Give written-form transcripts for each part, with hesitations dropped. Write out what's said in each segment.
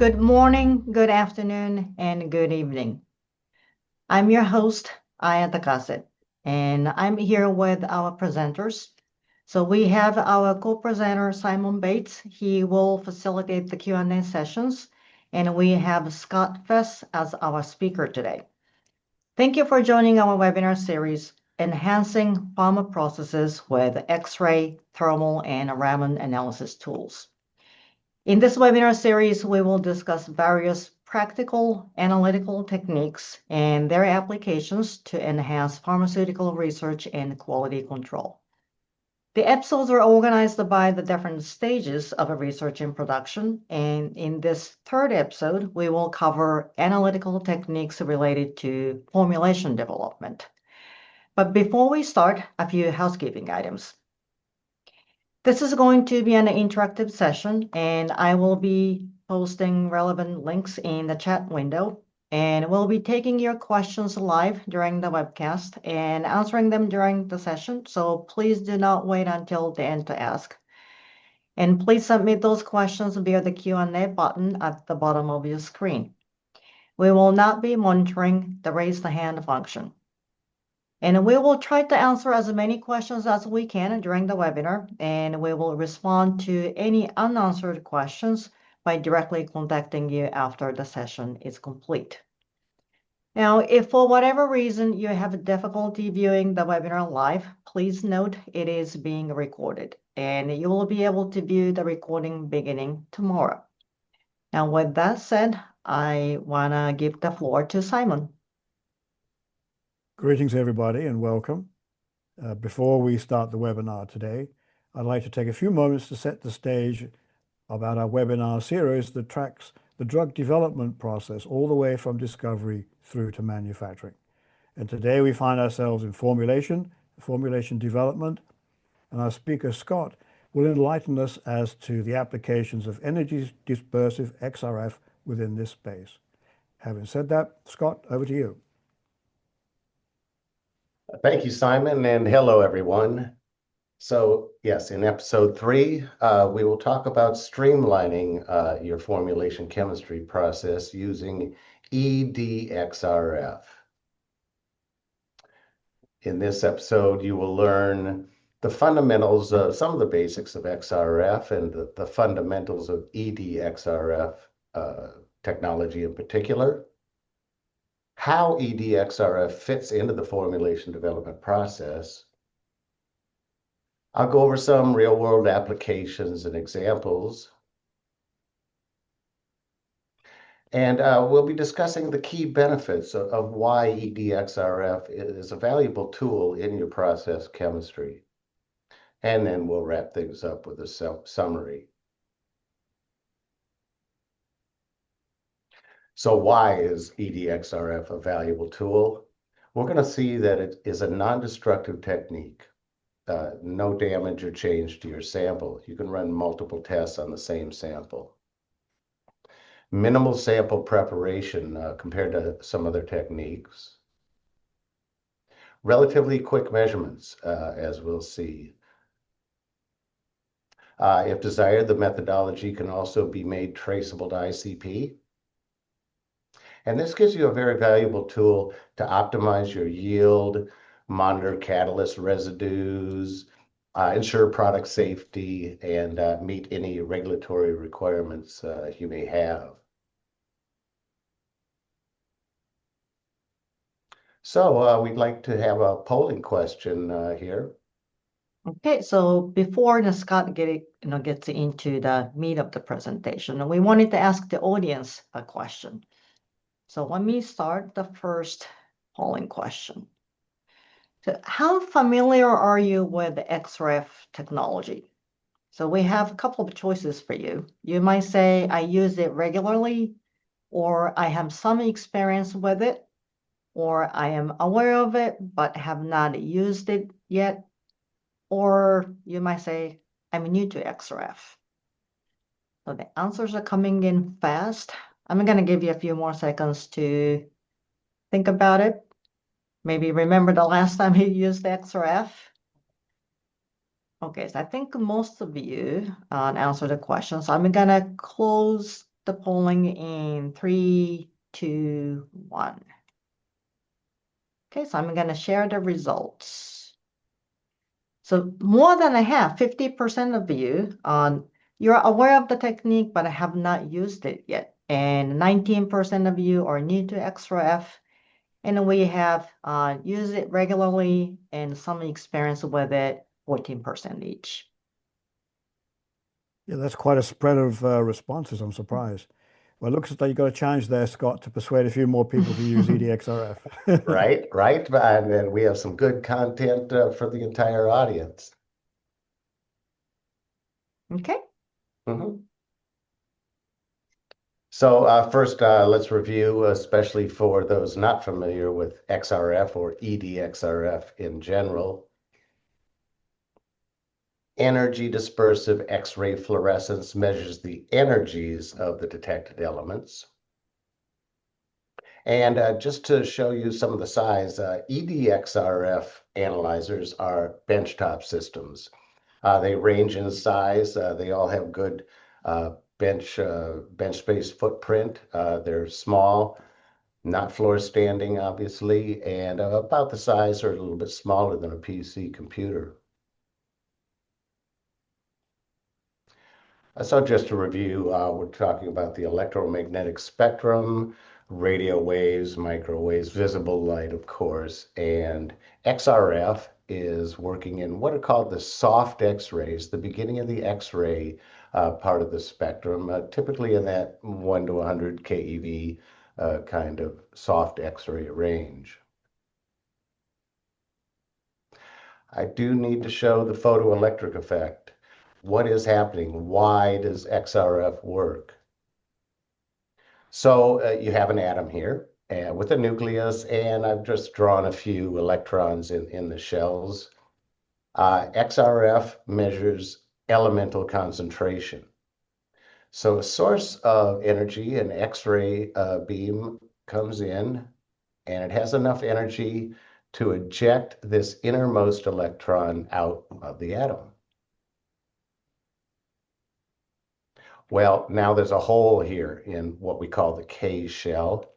Good morning, good afternoon, and good evening. I'm your host, Aya Takase, and I'm here with our presenters. So we have our co-presenter, Simon Bates. He will facilitate the Q&A sessions, and we have Scott Fess as our speaker today. Thank you for joining our webinar series, Enhancing Pharma Processes with X-ray, Thermal, and Raman Analysis Tools. In this webinar series, we will discuss various practical analytical techniques and their applications to enhance pharmaceutical research and quality control. The episodes are organized by the different stages of a research and production, and in this third episode, we will cover analytical techniques related to formulation development. But before we start, a few housekeeping items. This is going to be an interactive session, and I will be posting relevant links in the chat window, and we'll be taking your questions live during the webcast and answering them during the session, so please do not wait until the end to ask. And please submit those questions via the Q&A button at the bottom of your screen. We will not be monitoring the raise the hand function. And we will try to answer as many questions as we can during the webinar, and we will respond to any unanswered questions by directly contacting you after the session is complete. Now, if for whatever reason you have difficulty viewing the webinar live, please note it is being recorded, and you will be able to view the recording beginning tomorrow. Now, with that said, I want to give the floor to Simon. Greetings, everybody, and welcome. Before we start the webinar today, I'd like to take a few moments to set the stage about our webinar series that tracks the drug development process all the way from discovery through to manufacturing. And today we find ourselves in formulation development, and our speaker, Scott, will enlighten us as to the applications of energy dispersive XRF within this space. Having said that, Scott, over to you. Thank you, Simon, and hello, everyone. So yes, in episode 3, we will talk about streamlining your formulation chemistry process using EDXRF. In this episode, you will learn the fundamentals, some of the basics of XRF and the fundamentals of EDXRF technology in particular, how EDXRF fits into the formulation development process. I'll go over some real-world applications and examples. And we'll be discussing the key benefits of why EDXRF is a valuable tool in your process chemistry. And then we'll wrap things up with a summary. So why is EDXRF a valuable tool? We're going to see that it is a non-destructive technique. No damage or change to your sample. You can run multiple tests on the same sample. Minimal sample preparation compared to some other techniques. Relatively quick measurements, as we'll see. If desired, the methodology can also be made traceable to ICP. And this gives you a very valuable tool to optimize your yield, monitor catalyst residues, ensure product safety, and meet any regulatory requirements you may have. So we'd like to have a polling question here. Okay, so before Scott gets into the meat of the presentation, we wanted to ask the audience a question. So let me start the first polling question. So how familiar are you with XRF technology? So we have a couple of choices for you. You might say, I use it regularly, or I have some experience with it, or I am aware of it, but have not used it yet. Or you might say, I'm new to XRF. So the answers are coming in fast. I'm going to give you a few more seconds to think about it. Maybe remember the last time you used XRF. Okay, so I think most of you answered the questions. I'm going to close the polling in 3, 2, 1. Okay, so I'm going to share the results. So more than a half, 50% of you, you're aware of the technique, but have not used it yet. And 19% of you are new to XRF. And we have used it regularly and some experience with it, 14% each. Yeah, that's quite a spread of responses. I'm surprised. Well, it looks like you've got a challenge there, Scott, to persuade a few more people to use EDXRF. Right, right. And then we have some good content for the entire audience. Okay. Mhm. So first, let's review, especially for those not familiar with XRF or EDXRF in general. Energy dispersive X-ray fluorescence measures the energies of the detected elements. And just to show you some of the size, EDXRF analyzers are benchtop systems. They range in size. They all have good bench space footprint. They're small, not floor standing, obviously, and about the size or a little bit smaller than a PC computer. So just to review, we're talking about the electromagnetic spectrum, radio waves, microwaves, visible light, of course, and XRF is working in what are called the soft X-rays, the beginning of the X-ray part of the spectrum, typically in that 1 to 100 keV kind of soft X-ray range. I do need to show the photoelectric effect. What is happening? Why does XRF work? So you have an atom here with a nucleus, and I've just drawn a few electrons in the shells. XRF measures elemental concentration. So a source of energy, an X-ray beam, comes in, and it has enough energy to eject this innermost electron out of the atom. Well, now there's a hole here in what we call the K shell.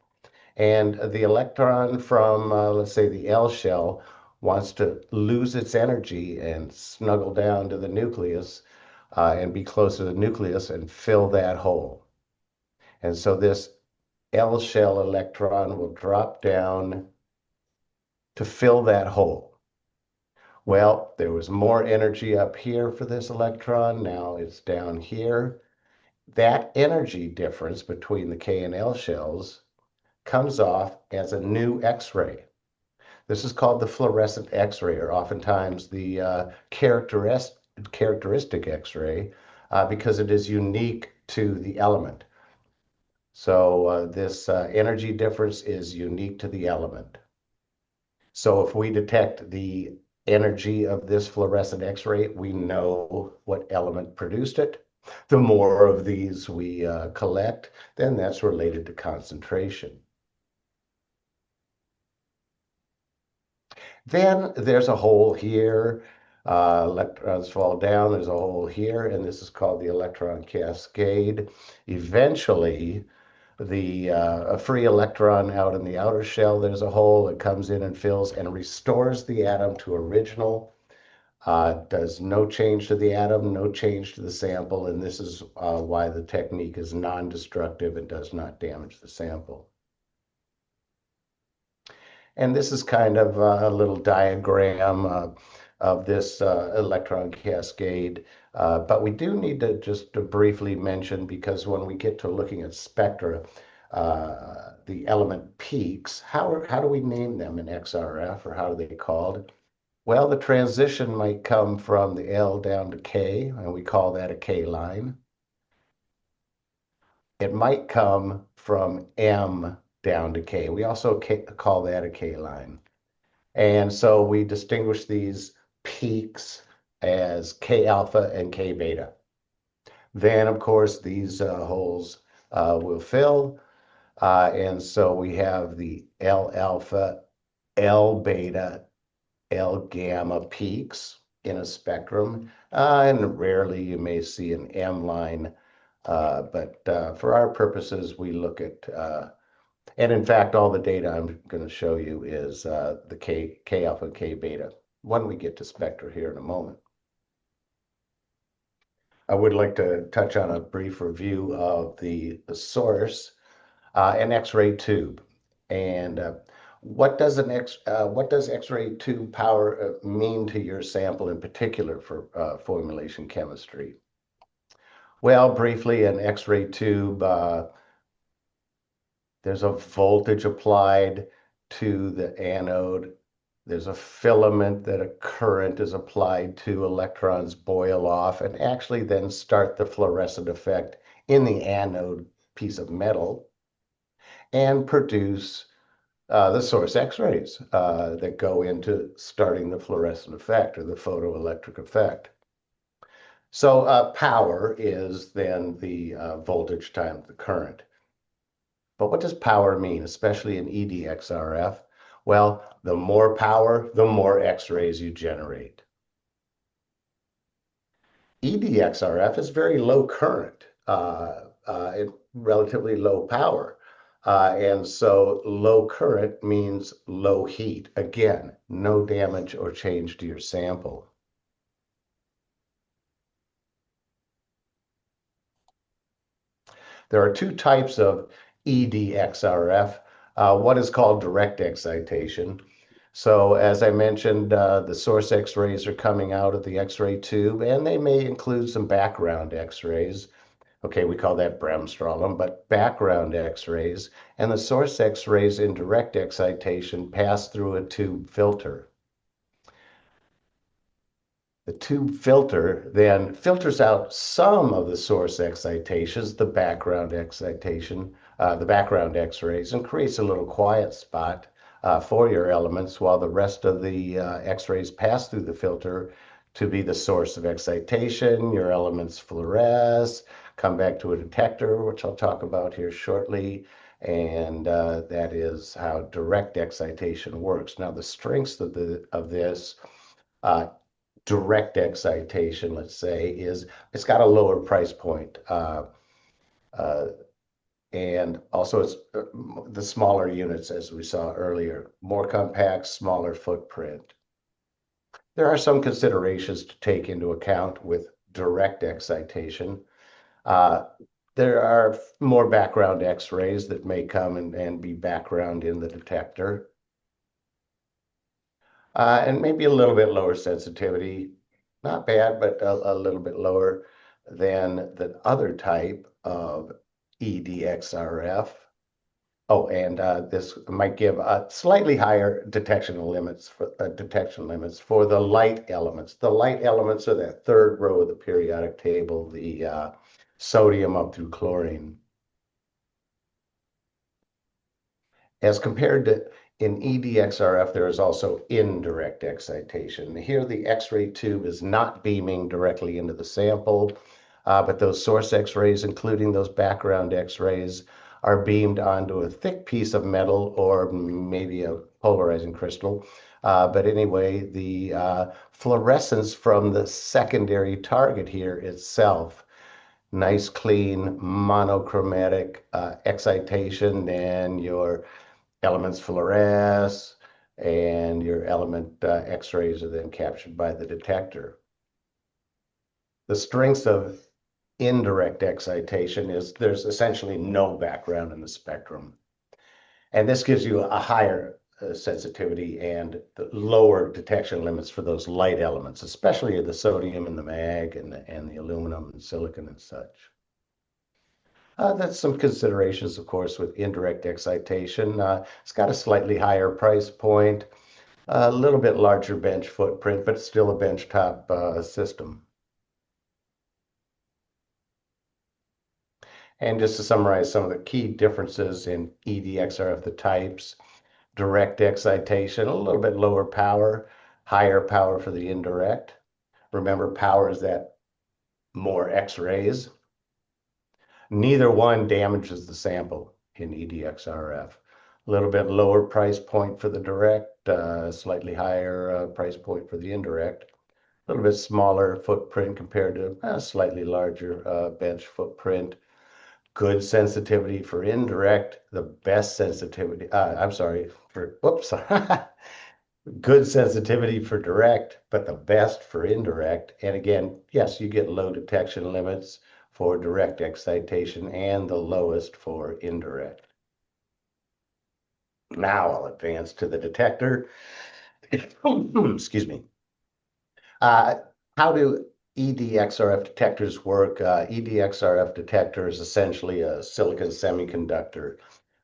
And the electron from, let's say, the L shell wants to lose its energy and snuggle down to the nucleus and be close to the nucleus and fill that hole. And so this L shell electron will drop down to fill that hole. Well, there was more energy up here for this electron. Now it's down here. That energy difference between the K and L shells comes off as a new X-ray. This is called the fluorescent X-ray, or oftentimes the characteristic X-ray, because it is unique to the element. So this energy difference is unique to the element. So if we detect the energy of this fluorescent X-ray, we know what element produced it. The more of these we collect, then that's related to concentration. Then there's a hole here. Electrons fall down. There's a hole here, and this is called the electron cascade. Eventually, a free electron out in the outer shell, there's a hole. It comes in and fills and restores the atom to original. Does no change to the atom, no change to the sample, and this is why the technique is non-destructive and does not damage the sample. And this is kind of a little diagram of this electron cascade. But we do need to just to briefly mention, because when we get to looking at spectra, the element peaks, how do we name them in XRF, or how are they called? Well, the transition might come from the L down to K, and we call that a K line. It might come from M down to K. We also call that a K line. And so we distinguish these peaks as K alpha and K beta. Then, of course, these holes will fill. And so we have the L alpha, L beta, L gamma peaks in a spectrum. And rarely you may see an M line But for our purposes, we look at, and in fact, all the data I'm going to show you is the K alpha, K beta, when we get to spectra here in a moment. I would like to touch on a brief review of the source, an X-ray tube. And what does X-ray tube power mean to your sample in particular for formulation chemistry? Well, briefly, an X-ray tube, there's a voltage applied to the anode. There's a filament that a current is applied to, electrons boil off and actually then start the fluorescent effect in the anode piece of metal and produce the source X-rays that go into starting the fluorescent effect or the photoelectric effect. So power is then the voltage times the current. But what does power mean, especially in EDXRF? Well, the more power, the more X-rays you generate. EDXRF is very low current, relatively low power. And so low current means low heat. Again, no damage or change to your sample. There are two types of EDXRF. One is called direct excitation. So as I mentioned, the source X-rays are coming out of the X-ray tube, and they may include some background X-rays. Okay, we call that bremsstrahlung, but background X-rays. And the source X-rays in direct excitation pass through a tube filter. The tube filter then filters out some of the source excitations, the background excitation, the background X-rays, and creates a little quiet spot for your elements while the rest of the X-rays pass through the filter to be the source of excitation. Your elements fluoresce, come back to a detector, which I'll talk about here shortly, and that is how direct excitation works. Now, the strengths of this direct excitation, let's say, is it's got a lower price point. And also it's the smaller units, as we saw earlier, more compact, smaller footprint. There are some considerations to take into account with direct excitation. There are more background X-rays that may come and be background in the detector. And maybe a little bit lower sensitivity. Not bad, but a little bit lower than the other type of EDXRF. Oh, and this might give slightly higher detection limits for the light elements. The light elements are that third row of the periodic table, the sodium up through chlorine. As compared to in EDXRF, there is also indirect excitation. Here, the X-ray tube is not beaming directly into the sample, but those source X-rays, including those background X-rays, are beamed onto a thick piece of metal or maybe a polarizing crystal. But anyway, the fluorescence from the secondary target here itself, nice, clean, monochromatic excitation, and your elements fluoresce, and your element X-rays are then captured by the detector. The strengths of indirect excitation is there's essentially no background in the spectrum. And this gives you a higher sensitivity and the lower detection limits for those light elements, especially the sodium and the mag and the aluminum and silicon and such. That's some considerations, of course, with indirect excitation. It's got a slightly higher price point, a little bit larger bench footprint, but it's still a benchtop system. And just to summarize some of the key differences in EDXRF, the types, direct excitation, a little bit lower power, higher power for the indirect. Remember, power is that more X-rays. Neither one damages the sample in EDXRF. A little bit lower price point for the direct, slightly higher price point for the indirect. little bit smaller footprint compared to a slightly larger bench footprint. Good sensitivity for indirect, the best sensitivity, I'm sorry, for, whoops, good sensitivity for direct, but the best for indirect. And again, yes, you get low detection limits for direct excitation and the lowest for indirect. Now I'll advance to the detector. Excuse me. How do EDXRF detectors work? EDXRF detector is essentially a silicon semiconductor.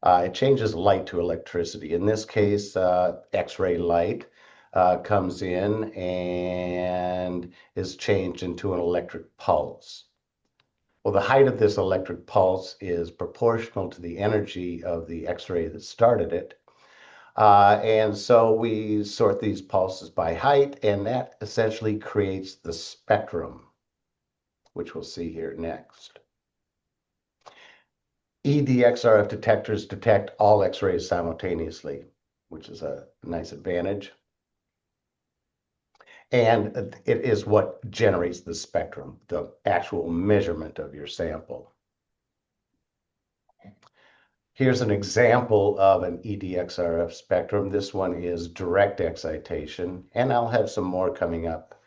It changes light to electricity. In this case, X-ray light comes in and is changed into an electric pulse. Well, the height of this electric pulse is proportional to the energy of the X-ray that started it. And so we sort these pulses by height, and that essentially creates the spectrum, which we'll see here next. EDXRF detectors detect all X-rays simultaneously, which is a nice advantage. And it is what generates the spectrum, the actual measurement of your sample. Here's an example of an EDXRF spectrum. This one is direct excitation, and I'll have some more coming up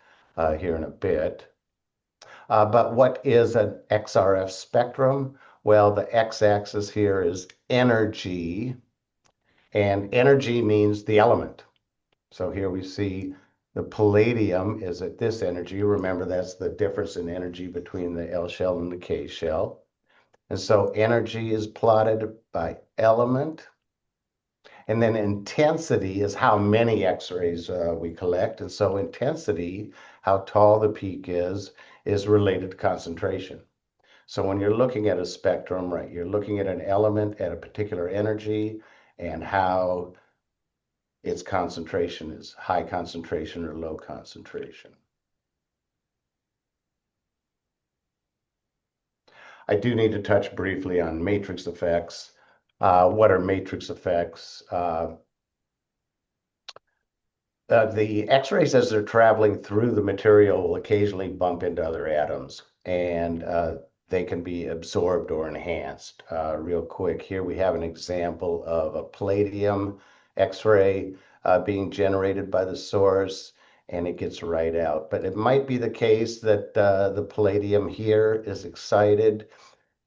here in a bit. But what is an XRF spectrum? Well, the x-axis here is energy, and energy means the element. So here we see the palladium is at this energy. Remember, that's the difference in energy between the L shell and the K shell. And so energy is plotted by element. And then intensity is how many X-rays we collect. And so intensity, how tall the peak is related to concentration. So when you're looking at a spectrum, right, you're looking at an element at a particular energy and how its concentration is high concentration or low concentration. I do need to touch briefly on matrix effects. What are matrix effects? The X-rays, as they're traveling through the material, will occasionally bump into other atoms, and they can be absorbed or enhanced. Real quick, here we have an example of a palladium X-ray being generated by the source, and it gets right out. But it might be the case that the palladium here is excited,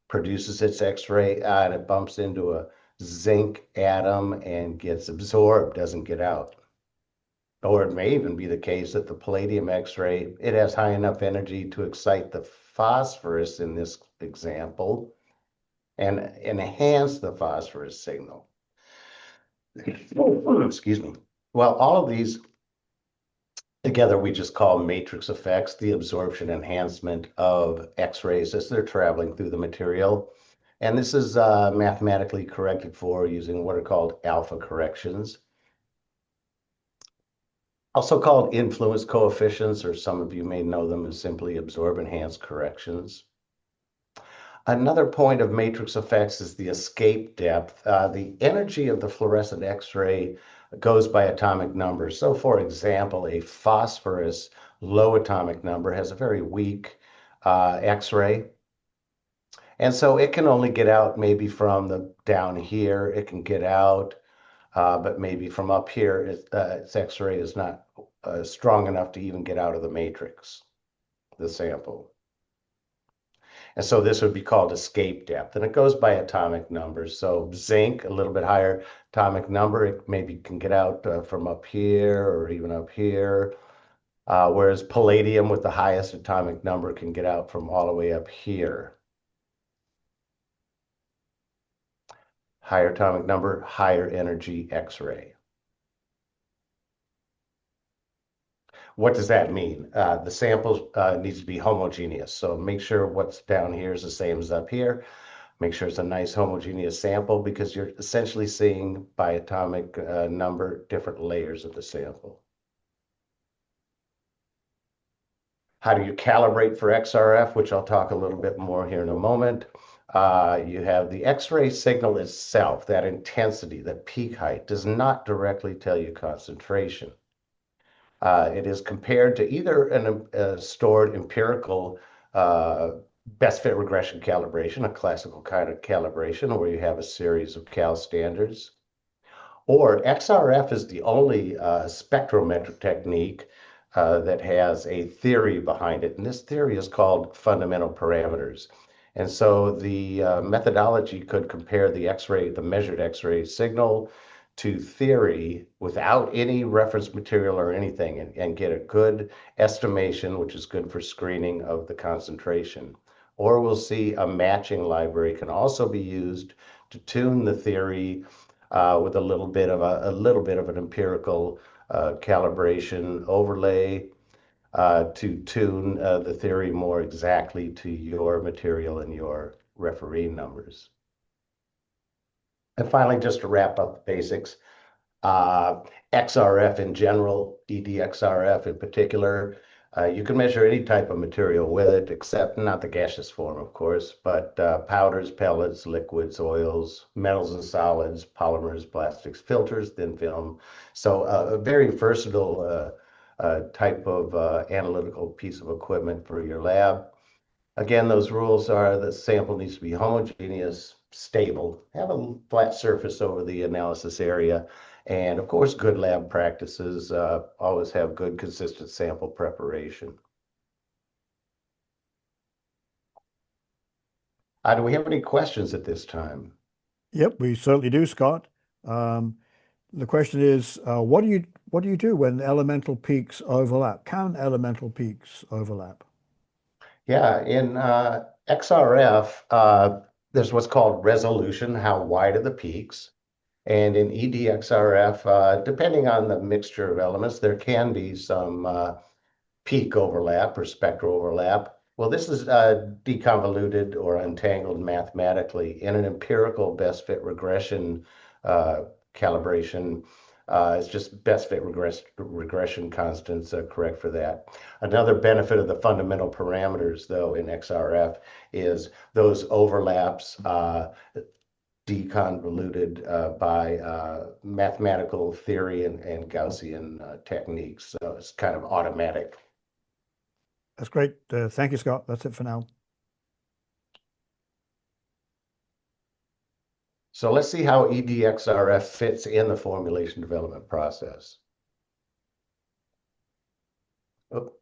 produces its X-ray, and it bumps into a zinc atom and gets absorbed, doesn't get out. Or it may even be the case that the palladium X-ray, it has high enough energy to excite the phosphorus in this example and enhance the phosphorus signal. Excuse me. Well, all of these together we just call matrix effects, the absorption enhancement of X-rays as they're traveling through the material. And this is mathematically corrected for using what are called alpha corrections. Also called influence coefficients, or some of you may know them as simply absorb-enhanced corrections. Another point of matrix effects is the escape depth. The energy of the fluorescent X-ray goes by atomic numbers. So for example, a phosphorus low atomic number has a very weak X-ray. And so it can only get out maybe from the down here, it can get out, but maybe from up here, its X-ray is not strong enough to even get out of the matrix, the sample. And so this would be called escape depth, and it goes by atomic numbers. So zinc, a little bit higher atomic number, it maybe can get out from up here or even up here, whereas palladium with the highest atomic number can get out from all the way up here. Higher atomic number, higher energy X-ray. What does that mean? The sample needs to be homogeneous. So make sure what's down here is the same as up here. Make sure it's a nice homogeneous sample because you're essentially seeing by atomic number different layers of the sample. How do you calibrate for XRF, which I'll talk a little bit more here in a moment. You have the X-ray signal itself, that intensity, that peak height, does not directly tell you concentration. It is compared to either a stored empirical best fit regression calibration, a classical kind of calibration where you have a series of cal standards, or XRF is the only spectrometric technique that has a theory behind it. And this theory is called fundamental parameters. And so the methodology could compare the X-ray, the measured X-ray signal to theory without any reference material or anything and get a good estimation, which is good for screening of the concentration. Or we'll see a matching library can also be used to tune the theory with a little bit of an empirical calibration overlay to tune the theory more exactly to your material and your referee numbers. And finally, just to wrap up the basics, XRF in general, EDXRF in particular, you can measure any type of material with it, except not the gaseous form, of course, but powders, pellets, liquids, oils, metals and solids, polymers, plastics, filters, thin film. So a very versatile type of analytical piece of equipment for your lab. Again, those rules are the sample needs to be homogeneous, stable, have a flat surface over the analysis area, and of course, good lab practices always have good, consistent sample preparation. Do we have any questions at this time? Yep, we certainly do, Scott. The question is, what do you do when elemental peaks overlap? Can elemental peaks overlap? Yeah, in XRF, there's what's called resolution, how wide are the peaks? And in EDXRF, depending on the mixture of elements, there can be some peak overlap or spectral overlap. Well, this is deconvoluted or untangled mathematically in an empirical best fit regression calibration. It's just best fit regression constants correct for that. Another benefit of the fundamental parameters, though, in XRF is those overlaps deconvoluted by mathematical theory and Gaussian techniques. So it's kind of automatic. That's great. Thank you, Scott. That's it for now. So let's see how EDXRF fits in the formulation development process. Oh.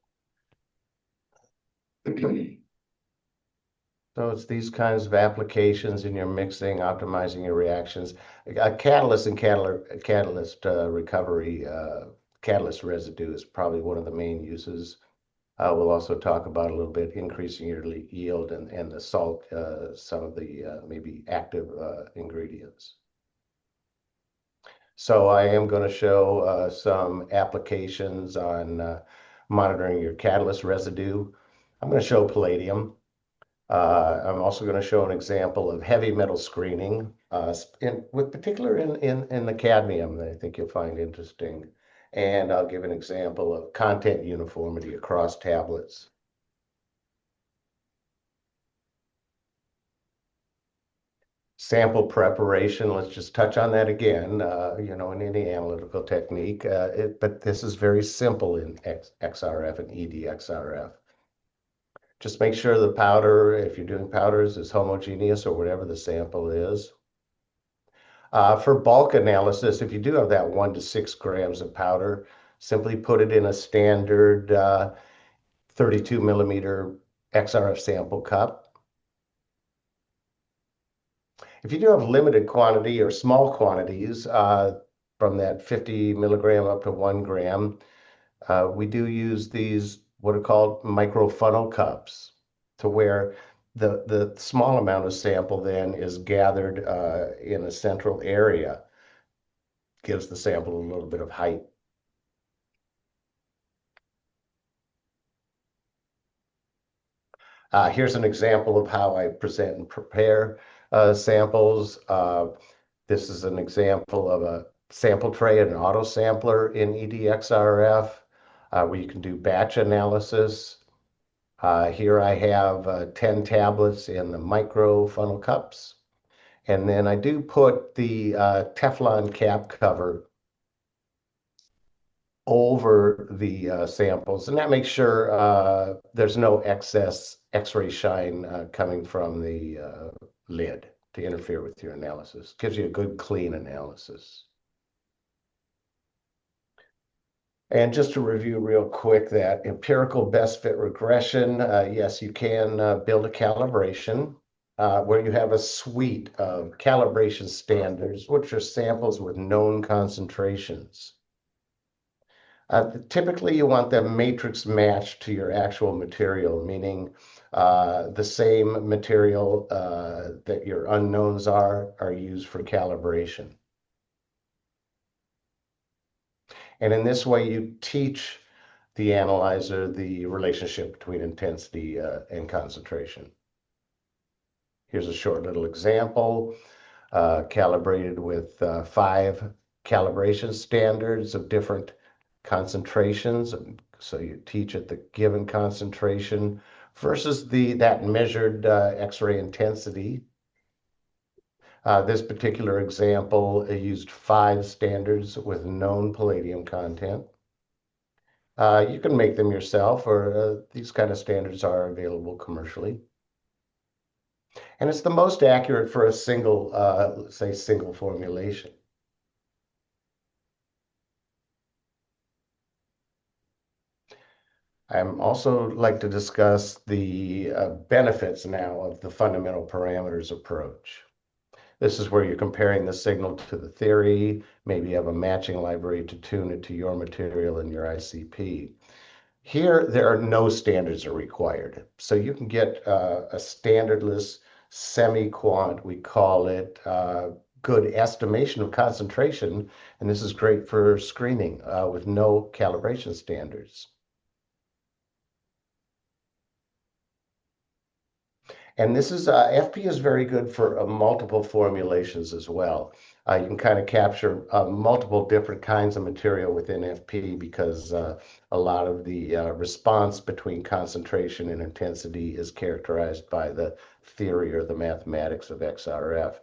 So it's these kinds of applications in your mixing, optimizing your reactions. A catalyst and catalyst recovery, catalyst residue is probably one of the main uses. We'll also talk about a little bit increasing your yield and the salt, some of the maybe active ingredients. So I am going to show some applications on monitoring your catalyst residue. I'm going to show palladium. I'm also going to show an example of heavy metal screening, with particular in the cadmium that I think you'll find interesting. And I'll give an example of content uniformity across tablets. Sample preparation, let's just touch on that again, in any analytical technique, but this is very simple in XRF and EDXRF. Just make sure the powder, if you're doing powders, is homogeneous or whatever the sample is. For bulk analysis, if you do have that 1 to 6 grams of powder, simply put it in a standard 32 millimeter XRF sample cup. If you do have limited quantity or small quantities from that 50 milligram up to 1 gram, we do use these what are called micro funnel cups, to where the small amount of sample then is gathered in a central area, gives the sample a little bit of height. Here's an example of how I present and prepare samples. This is an example of a sample tray and an auto sampler in EDXRF, where you can do batch analysis. Here I have 10 tablets in the micro funnel cups. And then I do put the Teflon cap cover over the samples, and that makes sure there's no excess X-ray shine coming from the lid to interfere with your analysis. Gives you a good, clean analysis. And just to review real quick, that empirical best fit regression, yes, you can build a calibration where you have a suite of calibration standards, which are samples with known concentrations. Typically, you want them matrix matched to your actual material, meaning the same material that your unknowns are used for calibration. And in this way, you teach the analyzer the relationship between intensity and concentration. Here's a short little example, calibrated with 5 calibration standards of different concentrations. So you teach at the given concentration versus that measured X-ray intensity. This particular example used 5 standards with known palladium content. You can make them yourself, or these kind of standards are available commercially. And it's the most accurate for a single, say, single formulation. I'm also like to discuss the benefits now of the fundamental parameters approach. This is where you're comparing the signal to the theory. Maybe you have a matching library to tune it to your material and your ICP. Here, there are no standards are required. So you can get a standardless semi-quant, we call it, good estimation of concentration. And this is great for screening with no calibration standards. And this is, FP is very good for multiple formulations as well. You can kind of capture multiple different kinds of material within FP because a lot of the response between concentration and intensity is characterized by the theory or the mathematics of XRF.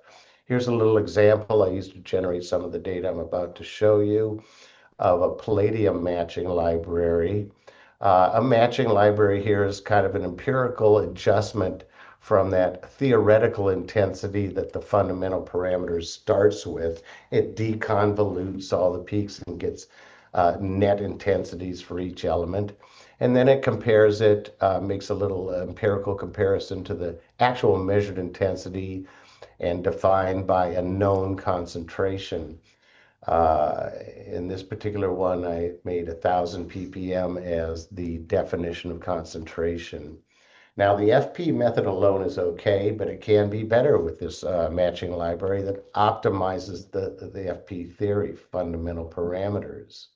Here's a little example I used to generate some of the data I'm about to show you of a palladium matching library. A matching library here is kind of an empirical adjustment from that theoretical intensity that the fundamental parameters starts with. It deconvolutes all the peaks and gets net intensities for each element. And then it compares it, makes a little empirical comparison to the actual measured intensity and defined by a known concentration. In this particular one, I made 1,000 ppm as the definition of concentration. Now, the FP method alone is okay, but it can be better with this matching library that optimizes the FP theory fundamental parameters.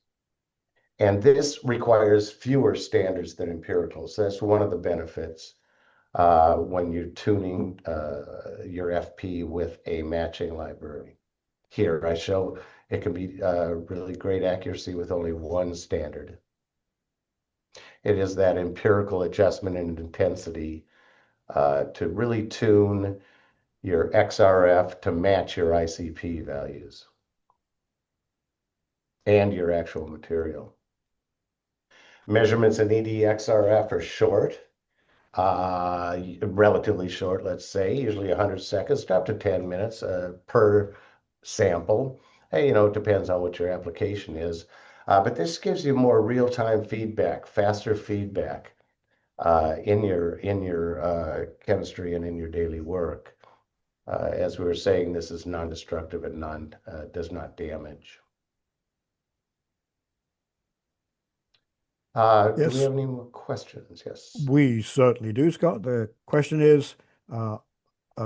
And this requires fewer standards than empirical. So that's one of the benefits when you're tuning your FP with a matching library. Here, I show it can be really great accuracy with only one standard. It is that empirical adjustment in intensity to really tune your XRF to match your ICP values and your actual material. Measurements in EDXRF are short, relatively short, let's say, usually 100 seconds to up to 10 minutes per sample. Hey, it depends on what your application is. But this gives you more real-time feedback, faster feedback in your chemistry and in your daily work. As we were saying, this is non-destructive and does not damage. Do we Yes, have any more questions? Yes. we certainly do, Scott. The question is,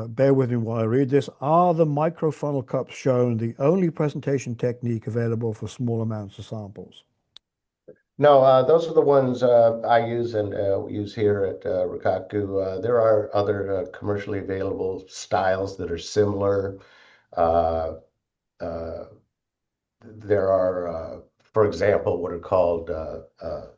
bear with me while I read this. Are the microfunnel cups shown the only presentation technique available for small amounts of samples? No, those are the ones I use and use here at Rigaku. There are other commercially available styles that are similar. Uh, uh, there are, for example, what are called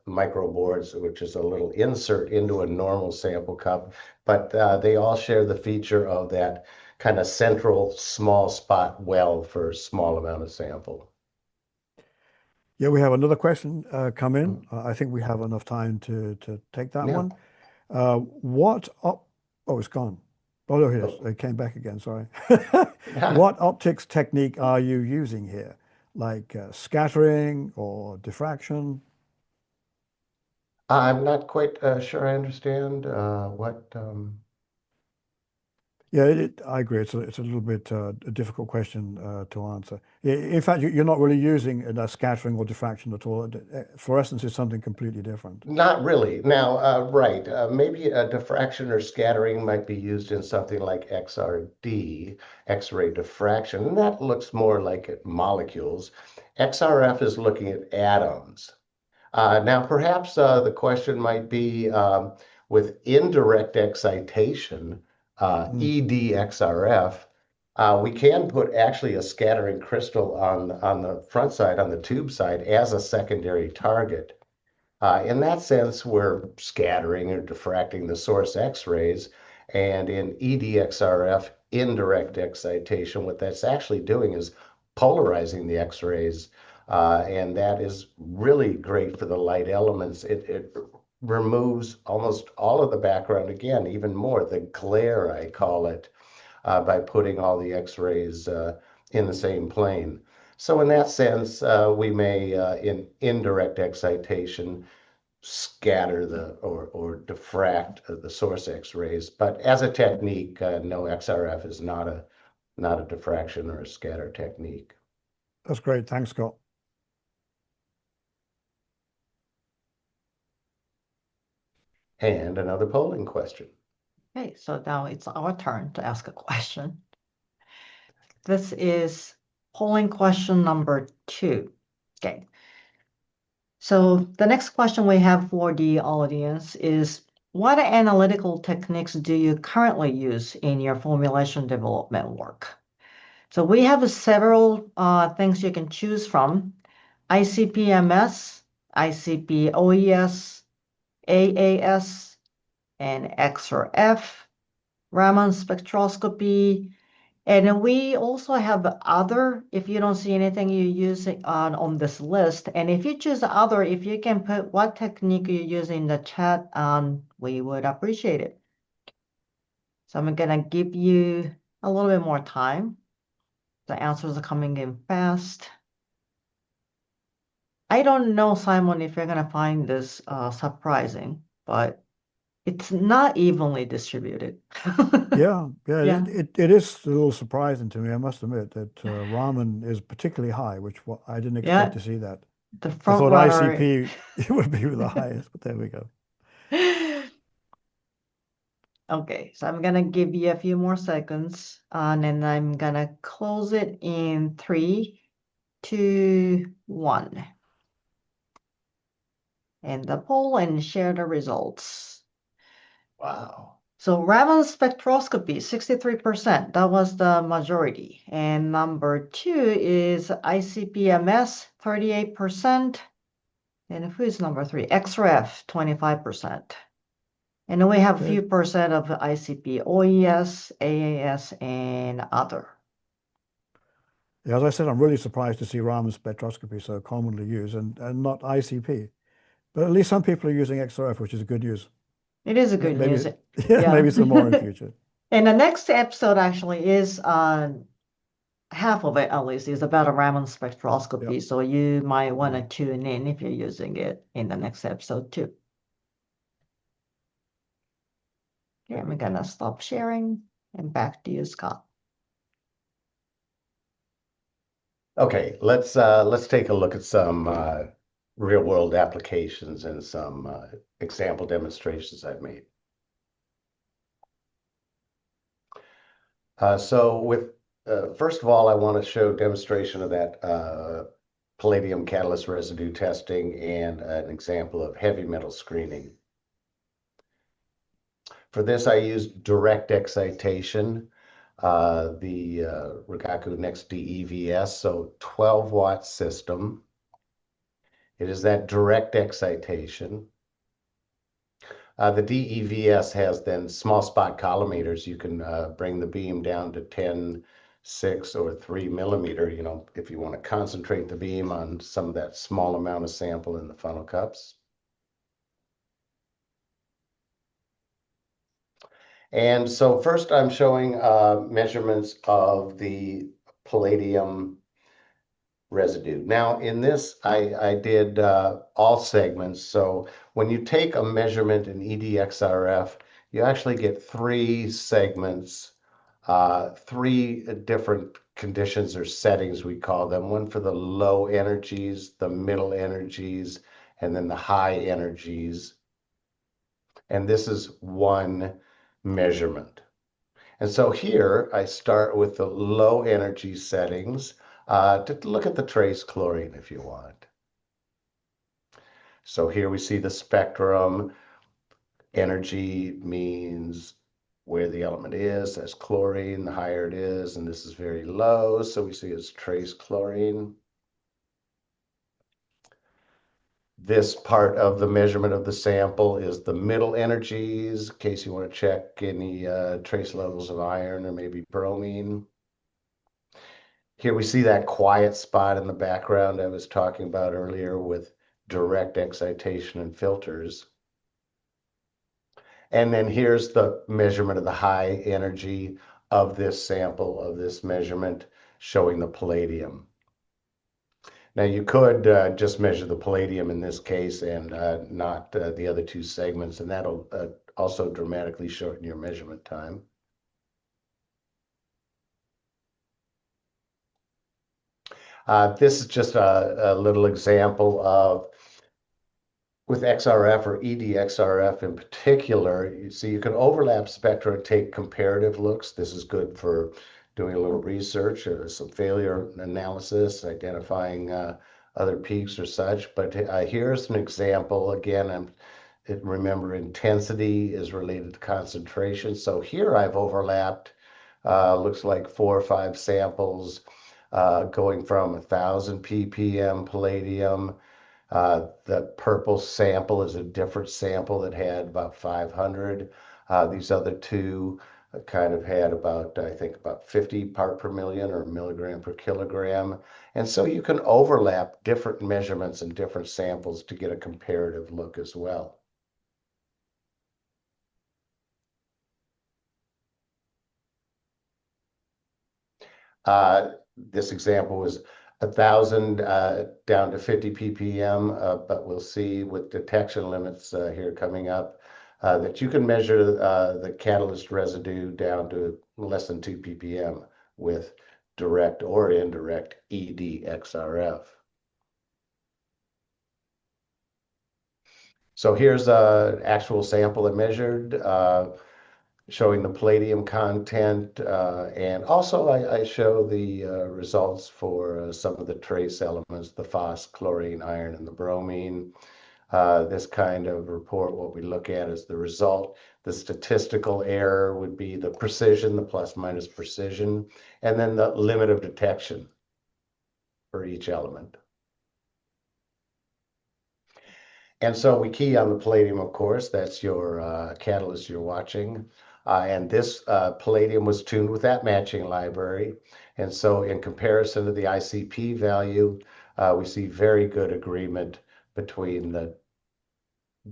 microboards, which is a little insert into a normal sample cup, but they all share the feature of that kind of central small spot well for a small amount of sample. Yeah, we have another question come in. Mm, I think we have enough time to take that Yeah. one. What op Oh, it's gone. Oh, no, here it is. Oh, It came back again, sorry. yeah. What optics technique are you using here? Like scattering or diffraction? I'm not quite sure I understand what. Yeah, I agree. It's a little bit a difficult question to answer. In fact, you're not really using scattering or diffraction at all. Fluorescence is something completely different. Not really. Now, right, maybe a diffraction or scattering might be used in something like XRD, X-ray diffraction, and that looks more like molecules. XRF is looking at atoms. Now, perhaps the question might be with indirect excitation, Mm. EDXRF, we can put actually a scattering crystal on the front side, on the tube side, as a secondary target. In that sense, we're scattering or diffracting the source X-rays, and in EDXRF, indirect excitation, what that's actually doing is polarizing the X-rays, and that is really great for the light elements. It removes almost all of the background again, even more, the glare, I call it, by putting all the X-rays in the same plane. So in that sense, we may, in indirect excitation, scatter or diffract the source X-rays. But as a technique, no, XRF is not a diffraction or a scatter technique. That's great. Thanks, Scott. And another polling question. Okay, so now it's our turn to ask a question. This is polling question number 2. Okay. So the next question we have for the audience is, what analytical techniques do you currently use in your formulation development work? So we have several things you can choose from: ICP-MS, ICP-OES, AAS, and XRF, Raman spectroscopy, and we also have other. If you don't see anything you use on this list, and if you choose other, if you can put what technique you use in the chat, we would appreciate it. So I'm gonna give you a little bit more time. The answers are coming in fast. I don't know, Simon, if you're gonna find this surprising, but it's not evenly distributed. Yeah, yeah, Yeah, it is a little surprising to me, I must admit, that ramen is particularly high, which I didn't expect yeah, to see that. the I front thought runner. ICP would be the highest, but there we go. Okay, so I'm gonna give you a few more seconds, and then I'm gonna close it in 3, 2, 1. End the poll and share the results. Wow. So Raman spectroscopy, 63%. That was the majority. And number 2 is ICP-MS, 38%. And who is number 3? XRF, 25%. And then we have a Yeah, few percent of ICP, OES, AAS, and other. yeah, as I said, I'm really surprised to see Raman spectroscopy so commonly used and not ICP. But at least some people are using XRF, which is good news. It is a good Maybe, news. yeah, Yeah. maybe some more in future. And the next episode actually is half of it at least is about a Raman Yep. spectroscopy. So you might want to Yeah. tune in if you're using it in the next episode too. Okay, I'm gonna stop sharing and back to you, Scott. Okay, let's take a look at some real world applications and some example demonstrations I've made. So with first of all, I want to show demonstration of that palladium catalyst residue testing and an example of heavy metal screening. For this, I used direct excitation, the Rigaku Next DEVS, so 12-watt system. It is that direct excitation. The DEVS has then small spot collimators. You can bring the beam down to 10 6 or 3 millimeter, if you want to concentrate the beam on some of that small amount of sample in the funnel cups. And so first I'm showing measurements of the palladium residue. Now in this, I did all segments. So when you take a measurement in EDXRF, you actually get 3 segments, 3 different conditions or settings, we call them. One for the low energies, the middle energies, and then the high energies. And this is one measurement. And so here I start with the low energy settings to look at the trace chlorine if you want. So here we see the spectrum. Energy means where the element is. That's chlorine. The higher it is, and this is very low, so we see it's trace chlorine. This part of the measurement of the sample is the middle energies, in case you want to check any trace levels of iron or maybe bromine. Here we see that quiet spot in the background I was talking about earlier with direct excitation and filters. And then here's the measurement of the high energy of this sample, of this measurement, showing the palladium. Now you could just measure the palladium in this case and not the other 2 segments, and that'll also dramatically shorten your measurement time. This is just a little example of, with XRF or EDXRF in particular, you see you can overlap spectra and take comparative looks. This is good for doing a little research or some failure analysis, identifying other peaks or such. But here's an example. Again, remember, intensity is related to concentration. So here I've overlapped, looks like 4 or 5 samples going from 1,000 ppm palladium. The purple sample is a different sample that had about 500. These other 2 kind of had about, I think, about 50 part per million or milligram per kilogram. And so you can overlap different measurements and different samples to get a comparative look as well. This example was 1,000 down to 50 ppm, but we'll see with detection limits here coming up that you can measure the catalyst residue down to less than 2 ppm with direct or indirect EDXRF. So here's an actual sample I measured, showing the palladium content, and also I show the results for some of the trace elements, the phos, chlorine, iron, and the bromine. This kind of report, what we look at is the result. The statistical error would be the precision, the plus minus precision, and then the limit of detection for each element. And so we key on the palladium, of course. That's your catalyst you're watching. And this palladium was tuned with that matching library. And so in comparison to the ICP value, we see very good agreement between the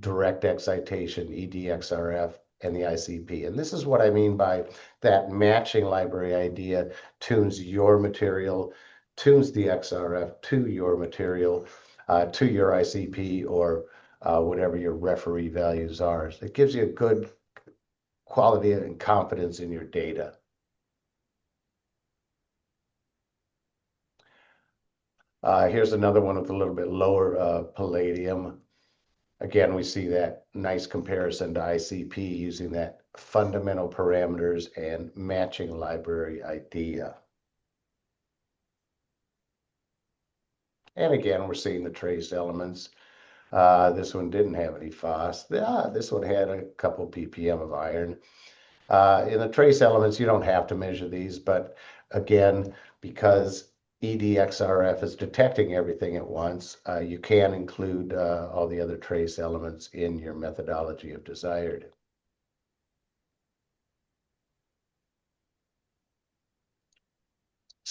direct excitation, EDXRF, and the ICP. And this is what I mean by that matching library idea tunes your material, tunes the XRF to your material, to your ICP, or whatever your referee values are. So it gives you a good quality and confidence in your data. Here's another one with a little bit lower palladium. Again, we see that nice comparison to ICP using that fundamental parameters and matching library idea. And again, we're seeing the trace elements. This one didn't have any phos. This one had a couple ppm of iron. In the trace elements, you don't have to measure these, but again, because EDXRF is detecting everything at once, you can include all the other trace elements in your methodology if desired.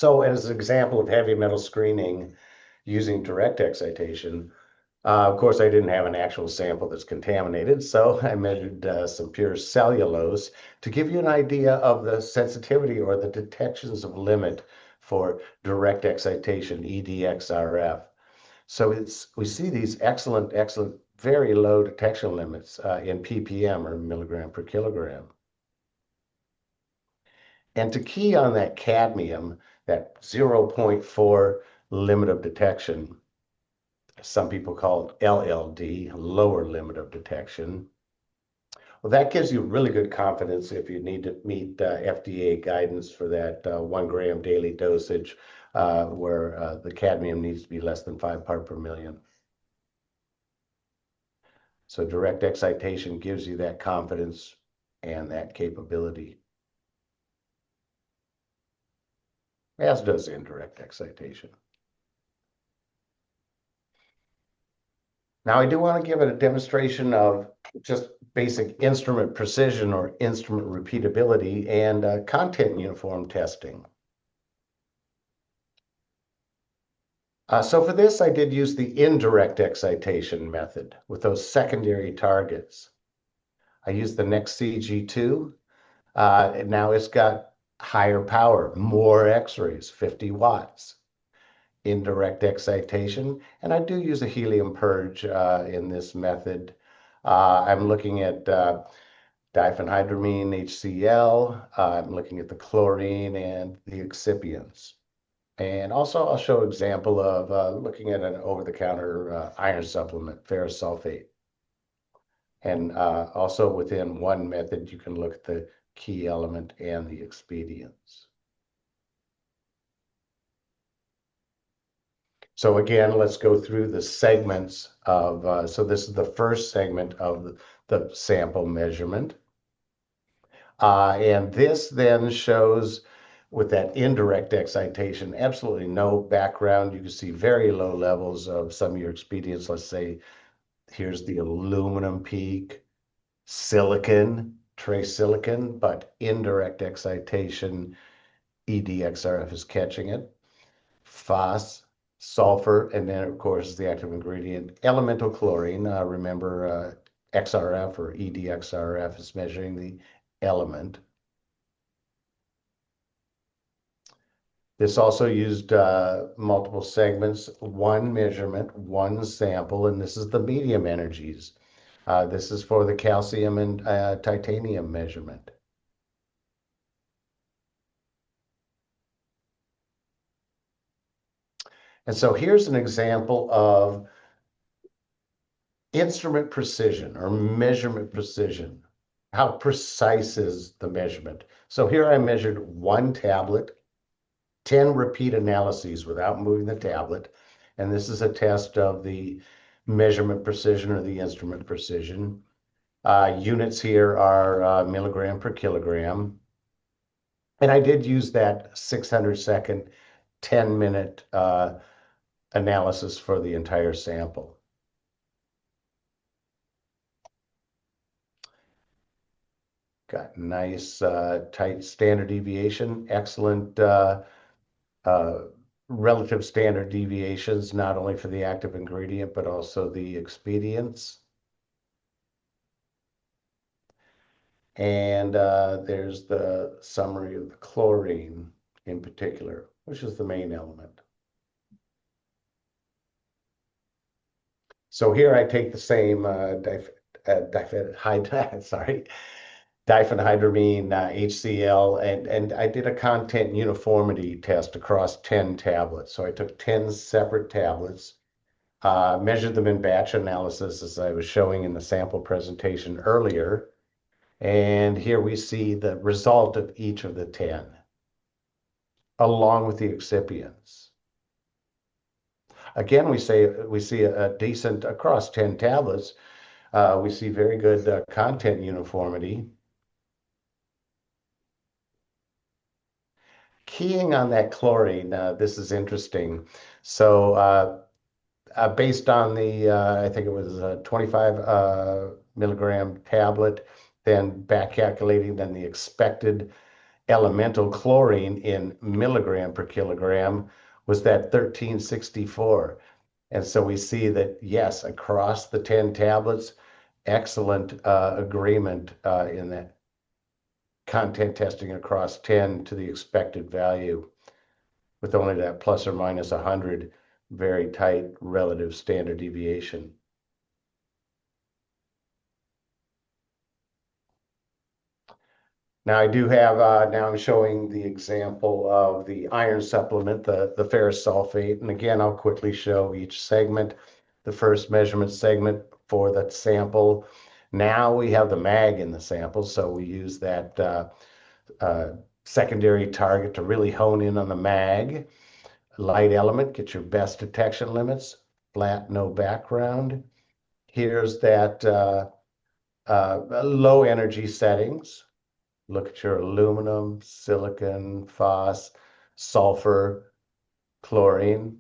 So as an example of heavy metal screening using direct excitation, of course, I didn't have an actual sample that's contaminated, so I measured some pure cellulose to give you an idea of the sensitivity or the detections of limit for direct excitation, EDXRF. So we see these excellent, very low detection limits in ppm or milligram per kilogram. And to key on that cadmium, that 0.4 limit of detection, some people call it LLD, lower limit of detection. Well, that gives you really good confidence if you need to meet FDA guidance for that 1 gram daily dosage, where the cadmium needs to be less than 5 part per million. So direct excitation gives you that confidence and that capability, as does indirect excitation. Now, I do want to give it a demonstration of just basic instrument precision or instrument repeatability and content uniform testing. So for this, I did use the indirect excitation method with those secondary targets. I used the Next CG2. Now it's got higher power, more X-rays, 50 watts. Indirect excitation, and I do use a helium purge in this method. I'm looking at diphenhydramine HCl. I'm looking at the chlorine and the excipients. And also I'll show an example of looking at an over-the-counter iron supplement, ferrous sulfate. And also within one method, you can look at the key element and the expedients. So again, let's go through the segments of, so this is the first segment of the sample measurement. And this then shows with that indirect excitation, absolutely no background. You can see very low levels of some of your expedients. Let's say, here's the aluminum peak, silicon, trace silicon, but indirect excitation, EDXRF is catching it. Phos, sulfur, and then of course the active ingredient, elemental chlorine. Remember XRF or EDXRF is measuring the element. This also used multiple segments, one measurement, one sample, and this is the medium energies. This is for the calcium and titanium measurement. And so here's an example of instrument precision or measurement precision. How precise is the measurement? So here I measured one tablet, 10 repeat analyses without moving the tablet. And this is a test of the measurement precision or the instrument precision. Units here are milligram per kilogram. And I did use that 600-second, 10-minute analysis for the entire sample. Got nice tight standard deviation, excellent relative standard deviations, not only for the active ingredient, but also the expedients. And there's the summary of the chlorine in particular, which is the main element. So here I take the same diphenhydramine HCl, and I did a content uniformity test across 10 tablets. So I took 10 separate tablets, measured them in batch analysis as I was showing in the sample presentation earlier. And here we see the result of each of the 10, along with the excipients. Again, we see a decent, across 10 tablets, we see very good content uniformity. Keying on that chlorine, this is interesting. So based on the, I think it was a 25 milligram tablet, then back calculating then the expected elemental chlorine in milligram per kilogram was that 1364. And so we see that, yes, across the 10 tablets, excellent agreement in that content testing across 10 to the expected value, with only that plus or minus 100 very tight relative standard deviation. Now I do have, now I'm showing the example of the iron supplement, the ferrous sulfate. And again, I'll quickly show each segment. The first measurement segment for that sample. Now we have the mag in the sample, so we use that secondary target to really hone in on the mag. Light element, get your best detection limits, flat, no background. Here's that low energy settings. Look at your aluminum, silicon, phos, sulfur, chlorine.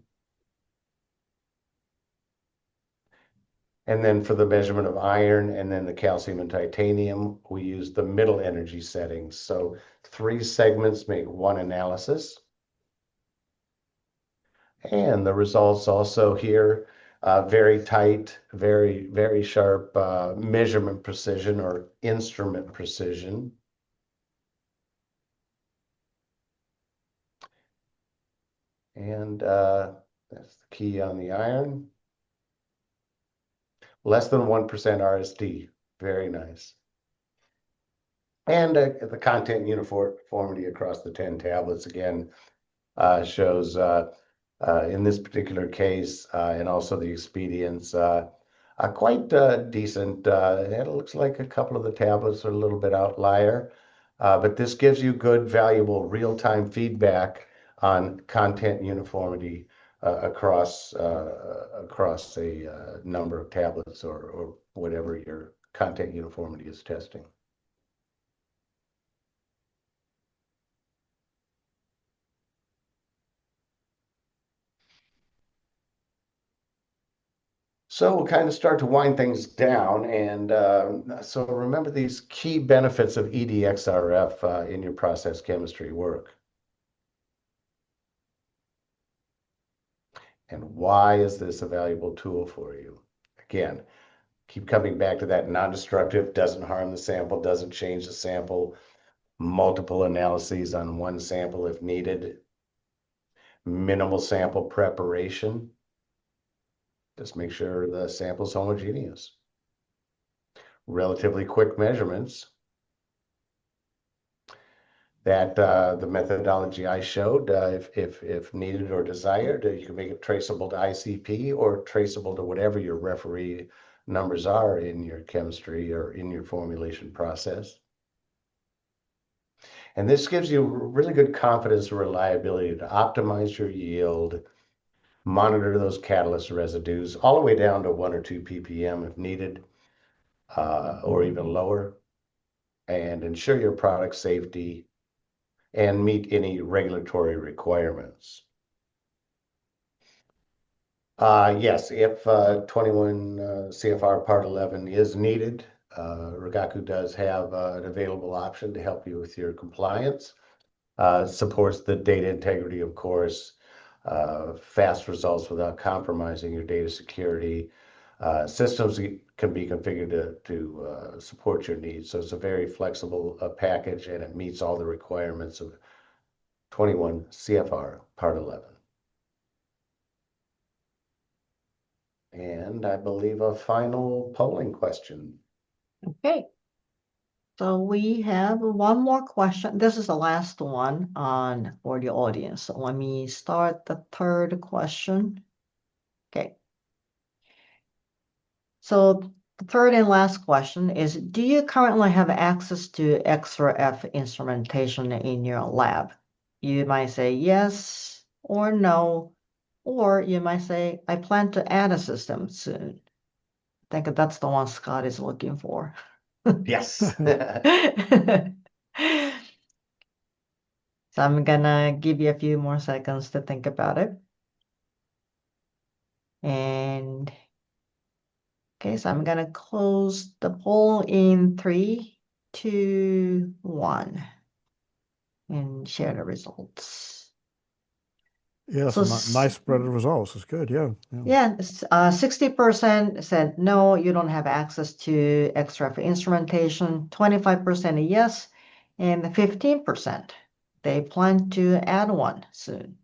And then for the measurement of iron and then the calcium and titanium, we use the middle energy settings. So 3 segments make 1 analysis. And the results also here, very tight, very, very sharp measurement precision or instrument precision. And that's the key on the iron. Less than 1% RSD, very nice. And the content uniformity across the 10 tablets, again, shows in this particular case, and also the expedients, quite decent. It looks like a couple of the tablets are a little bit outlier, but this gives you good, valuable real-time feedback on content uniformity across a number of tablets or whatever your content uniformity is testing. So we'll kind of start to wind things down. And so remember these key benefits of EDXRF in your process chemistry work. And why is this a valuable tool for you? Again, keep coming back to that non-destructive, doesn't harm the sample, doesn't change the sample, multiple analyses on one sample if needed, minimal sample preparation. Just make sure the sample's homogeneous. Relatively quick measurements. That the methodology I showed, if needed or desired, you can make it traceable to ICP or traceable to whatever your referee numbers are in your chemistry or in your formulation process. And this gives you really good confidence and reliability to optimize your yield, monitor those catalyst residues all the way down to 1 or 2 ppm if needed, or even lower, and ensure your product safety and meet any regulatory requirements. Yes, if 21 CFR Part 11 is needed, Rigaku does have an available option to help you with your compliance. Supports the data integrity, of course, fast results without compromising your data security. Systems can be configured to support your needs. So it's a very flexible package, and it meets all the requirements of 21 CFR Part 11. And I believe a final polling question. Okay. So we have one more question. This is the last one for the audience. So let me start the 3rd question. Okay. So the 3rd and last question is, do you currently have access to EDXRF instrumentation in your lab? You might say yes or no, or you might say, I plan to add a system soon. I think that's the one Scott is looking for. Yes. So I'm gonna give you a few more seconds to think about it. And okay, so I'm gonna close the poll in 3, 2, 1. and share the results. Yeah, that's So a nice spread of results. It's good. Yeah. yeah, 60% said no, you don't have access to XRF instrumentation, 25% yes, and 15% they plan to add one soon.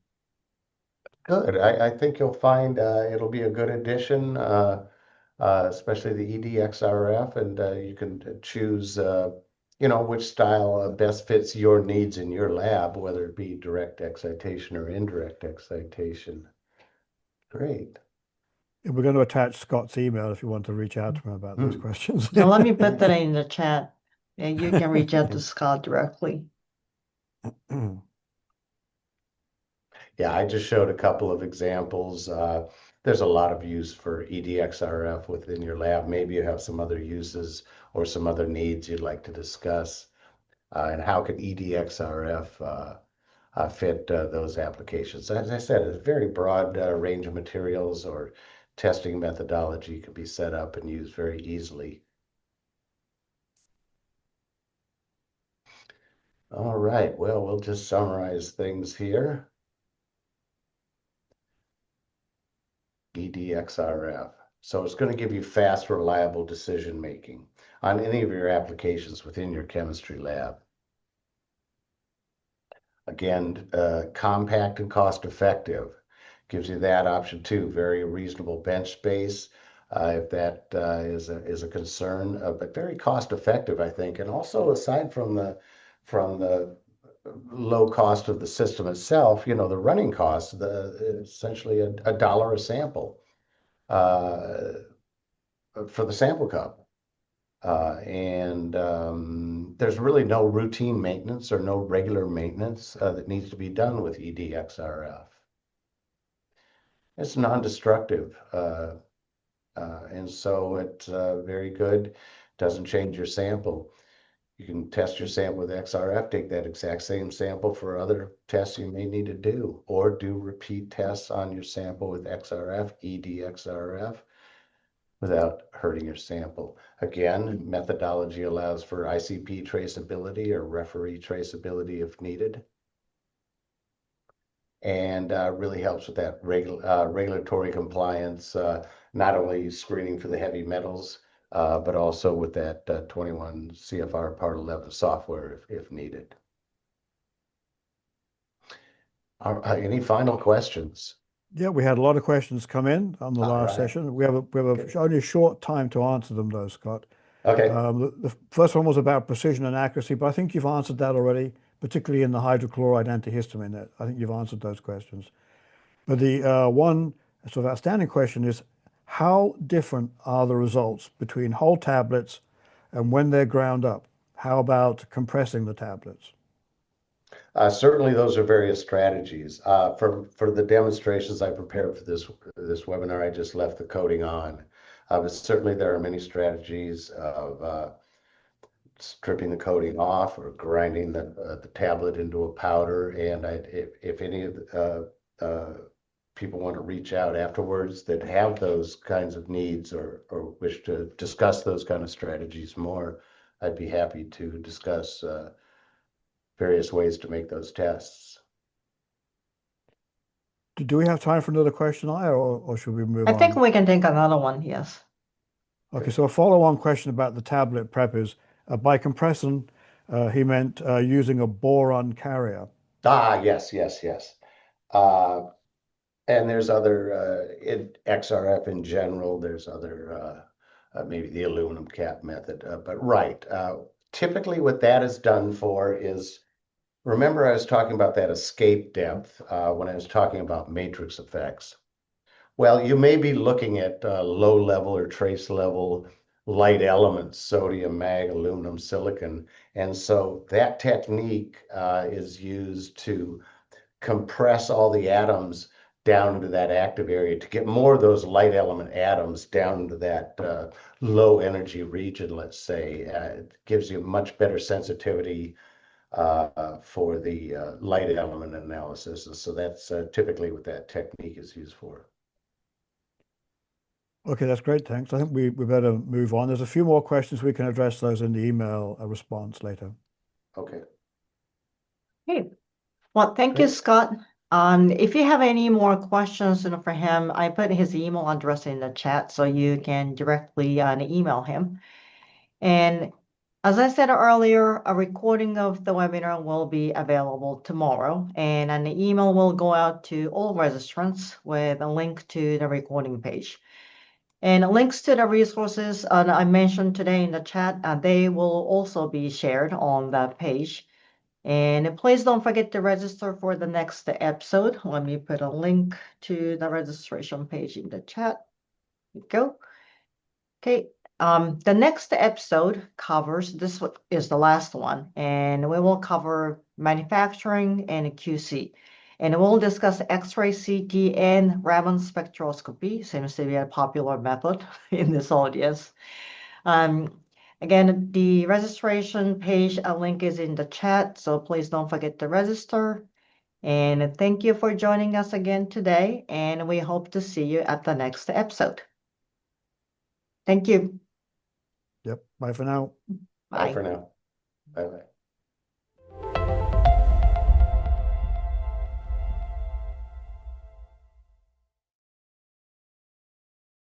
Good. I think you'll find it'll be a good addition, especially the EDXRF, and you can choose, which style best fits your needs in your lab, whether it be direct excitation or indirect excitation. Great. We're going to attach Scott's email if you want to reach out to him about those questions. Now let me put that in the chat, and you can reach out to Scott directly. Yeah, I just showed a couple of examples. There's a lot of use for EDXRF within your lab. Maybe you have some other uses or some other needs you'd like to discuss. And how can EDXRF fit those applications? As I said, it's a very broad range of materials or testing methodology can be set up and used very easily. All right, well, we'll just summarize things here. EDXRF. So it's going to give you fast, reliable decision making on any of your applications within your chemistry lab. Again, compact and cost effective. Gives you that option too. Very reasonable bench space, if that is a concern, but very cost effective, I think. And also, aside from the low cost of the system itself, the running cost, essentially a dollar a sample for the sample cup. There's really no routine maintenance or no regular maintenance that needs to be done with EDXRF. It's non-destructive, and so it's very good. Doesn't change your sample. You can test your sample with XRF, take that exact same sample for other tests you may need to do, or do repeat tests on your sample with XRF, EDXRF, without hurting your sample. Again, methodology allows for ICP traceability or referee traceability if needed. And really helps with that regulatory compliance, not only screening for the heavy metals, but also with that 21 CFR Part 11 software if needed. Any final questions? Yeah, we had a lot of questions come in on the last session. We have only a short time to answer them, though, Scott. Okay. The first one was about precision and accuracy, but I think you've answered that already, particularly in the hydrochloride antihistamine. I think you've answered those questions. But the one sort of outstanding question is, how different are the results between whole tablets and when they're ground up? How about compressing the tablets? Certainly, those are various strategies. For the demonstrations I prepared for this webinar, I just left the coding on. But certainly, there are many strategies of stripping the coating off or grinding the tablet into a powder. And if any of the people want to reach out afterwards that have those kinds of needs or wish to discuss those kind of strategies more, I'd be happy to discuss various ways to make those tests. Do we have time for another question, or should we move on? I think we can take another one, yes. Okay, so a follow-on question about the tablet prep is, by compression, he meant using a boron carrier. Yes. And there's other, in XRF in general, there's other, maybe the aluminum cap method, but right. Typically what that is done for is, remember I was talking about that escape depth when I was talking about matrix effects. Well, you may be looking at low level or trace level light elements, sodium, mag, aluminum, silicon. And so that technique is used to compress all the atoms down into that active area to get more of those light element atoms down into that low energy region, let's say. It gives you much better sensitivity for the light element analysis. And so that's typically what that technique is used for. Okay, that's great, thanks. I think we better move on. There's a few more questions. We can address those in the email response later. Okay. Okay. Well, thank you, Great. Scott. If you have any more questions, for him, I put his email address in the chat so you can directly email him. And as I said earlier, a recording of the webinar will be available tomorrow, and an email will go out to all registrants with a link to the recording page. And links to the resources I mentioned today in the chat, they will also be shared on that page. And please don't forget to register for the next episode. Let me put a link to the registration page in the chat. Here we go. Okay. The next episode covers, this is the last one, and we will cover manufacturing and QC. And we'll discuss X-ray, CT, and Raman spectroscopy. Seems to be a popular method in this audience. Again, the registration page, a link is in the chat, so please don't forget to register. And thank you for joining us again today, and we hope to see you at the next episode. Thank you. Yep. Bye for now. Bye Bye. for now. Bye-bye.